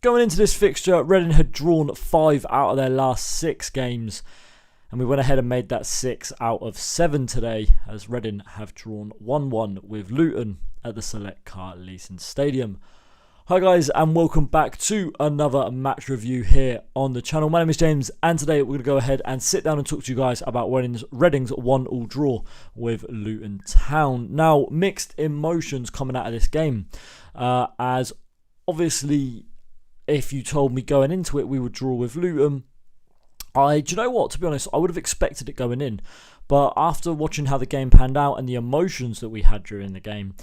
Going into this fixture, Reading had drawn 5 out of their last 6 games, and we went ahead and made that 6 out of 7 today, as Reading have drawn 1-1 with Luton at the Select Car Leeson Stadium. Hi guys, and welcome back to another match review here on the channel. My name is James, and today we're going to go ahead and sit down and talk to you guys about Reading's 1-1 draw with Luton Town. Now, mixed emotions coming out of this game, as obviously, if you told me going into it we would draw with Luton, do you know what, to be honest, I would have expected it going in. But after watching how the game panned out and the emotions that we had during the game,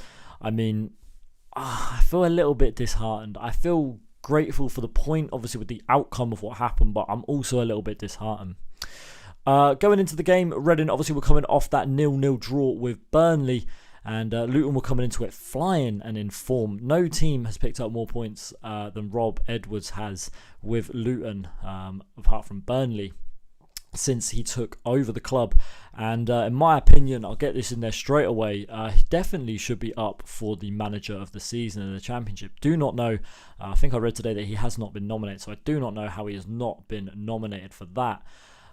I feel a little bit disheartened. I feel grateful for the point, obviously, with the outcome of what happened, but I'm also a little bit disheartened. Going into the game, Reading obviously were coming off that 0-0 draw with Burnley, and Luton were coming into it flying and in form. No team has picked up more points than Rob Edwards has with Luton, apart from Burnley, since he took over the club. And in my opinion, I'll get this in there straight away, he definitely should be up for the manager of the season in the Championship. Do not know, I think I read today that he has not been nominated, so I do not know how he has not been nominated for that.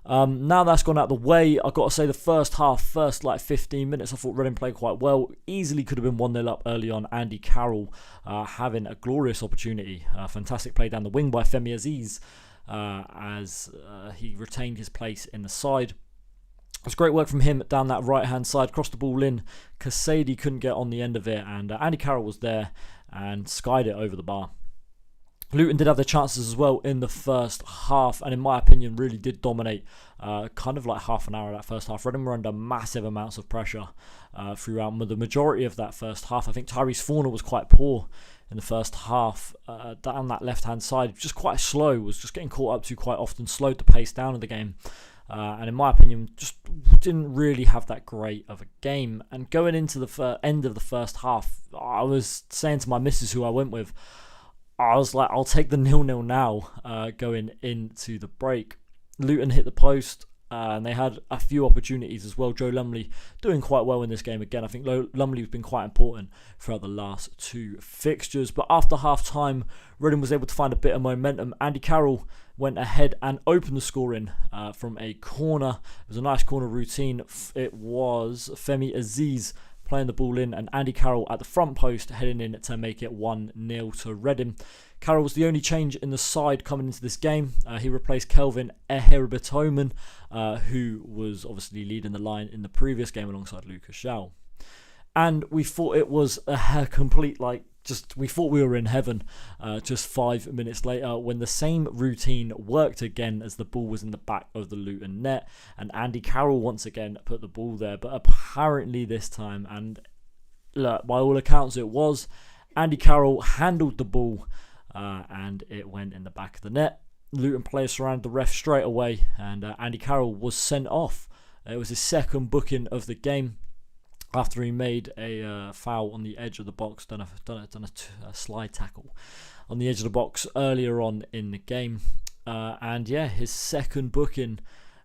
Now that's gone out of the way, I've got to say the first 15 minutes, I thought Reading played quite well. Easily could have been 1-0 up early on. Andy Carroll having a glorious opportunity. Fantastic play down the wing by Femi Aziz, as he retained his place in the side. It was great work from him down that right hand side, crossed the ball in. Kasady couldn't get on the end of it, and Andy Carroll was there and skied it over the bar. Luton did have their chances as well in the first half, and in my opinion really did dominate kind of like half an hour of that first half. Reading were under massive amounts of pressure throughout the majority of that first half. I think Tyrese Forner was quite poor in the first half, down that left hand side, just quite slow, was just getting caught up to quite often, slowed the pace down of the game, and in my opinion just didn't really have that great of a game. And going into the end of the first half, I was saying to my missus, who I went with, I was like, I'll take the 0-0 now, going into the break. Luton hit the post, and they had a few opportunities as well. Joe Lumley doing quite well in this game again. I think Lumley has been quite important throughout the last 2 fixtures. But after half-time, Reading was able to find a bit of momentum. Andy Carroll went ahead and opened the scoring from a corner. It was a nice corner routine. It was Femi Aziz playing the ball in, and Andy Carroll at the front post heading in to make it 1-0 to Reading. Carroll was the only change in the side coming into this game. He replaced Kelvin Eherbetoman, who was obviously leading the line in the previous game alongside Lucas Shaw. And we thought it was a complete, we thought we were in heaven just 5 minutes later, when the same routine worked again as the ball was in the back of the Luton net, and Andy Carroll once again put the ball there. But apparently this time, and look, by all accounts it was, Andy Carroll handled the ball and it went in the back of the net. Luton players surrounded the ref straight away, and Andy Carroll was sent off. It was his second booking of the game, after he made a foul on the edge of the box, done a slide tackle on the edge of the box earlier on in the game. And yeah, his second booking,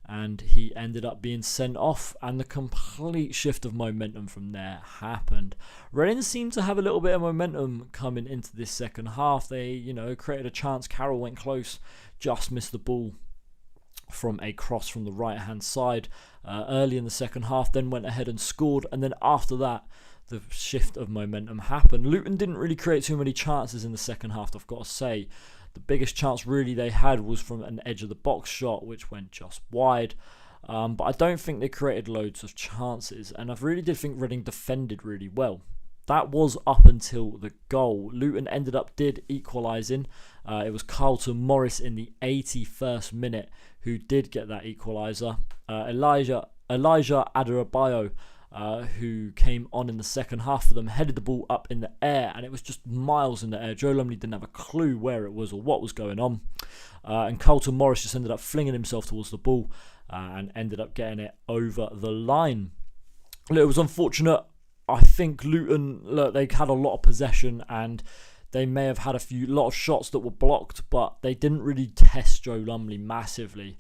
and he ended up being sent off, and the complete shift of momentum from there happened. Reading seemed to have a little bit of momentum coming into this second half. They, created a chance. Carroll went close, just missed the ball from a cross from the right hand side early in the second half, then went ahead and scored, and then after that the shift of momentum happened. Luton didn't really create too many chances in the second half, I've got to say. The biggest chance really they had was from an edge of the box shot, which went just wide, but I don't think they created loads of chances, and I really did think Reading defended really well. That was up until the goal. Luton did equalising. It was Carlton Morris in the 81st minute who did get that equaliser. Elijah Adebayo, who came on in the second half for them, headed the ball up in the air, and it was just miles in the air. Joe Lumley didn't have a clue where it was or what was going on. And Carlton Morris just ended up flinging himself towards the ball and ended up getting it over the line. It was unfortunate. I think Luton, they had a lot of possession, and they may have had a lot of shots that were blocked, but they didn't really test Joe Lumley massively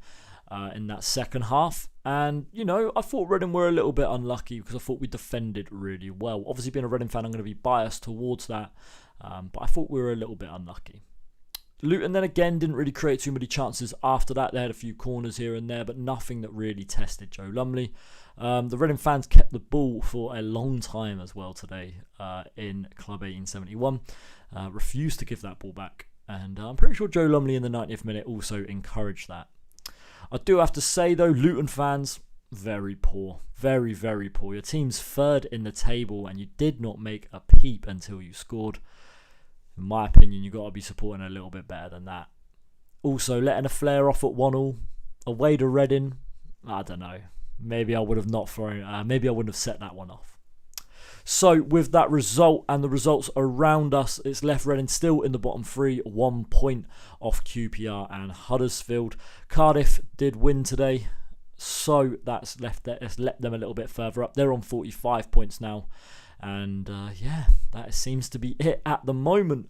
in that second half. And, I thought Reading were a little bit unlucky because I thought we defended really well. Obviously, being a Reading fan, I'm going to be biased towards that, but I thought we were a little bit unlucky. Luton then again didn't really create too many chances after that. They had a few corners here and there, but nothing that really tested Joe Lumley. The Reading fans kept the ball for a long time as well today in Club 1871. Refused to give that ball back. And I'm pretty sure Joe Lumley in the 90th minute also encouraged that. I do have to say though, Luton fans, very poor. Very, very poor. Your team's third in the table and you did not make a peep until you scored. In my opinion, you've got to be supporting a little bit better than that. Also, letting a flare off at 1-1 away to Reading, I don't know. Maybe I would have not thrown. Maybe I wouldn't have set that one off. So, with that result and the results around us, it's left Reading still in the bottom three, 1 point off QPR and Huddersfield. Cardiff did win today, so that's let them a little bit further up. They're on 45 points now. And yeah, that seems to be it at the moment.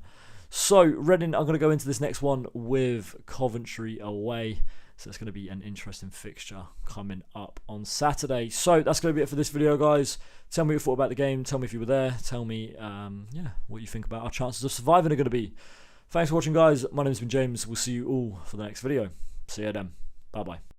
So Reading are going to go into this next one with Coventry away. So it's going to be an interesting fixture coming up on Saturday. So that's going to be it for this video, guys. Tell me what you thought about the game. Tell me if you were there. Tell me yeah, what you think about our chances of surviving are going to be. Thanks for watching, guys. My name's been James. We'll see you all for the next video. See you then. Bye-bye.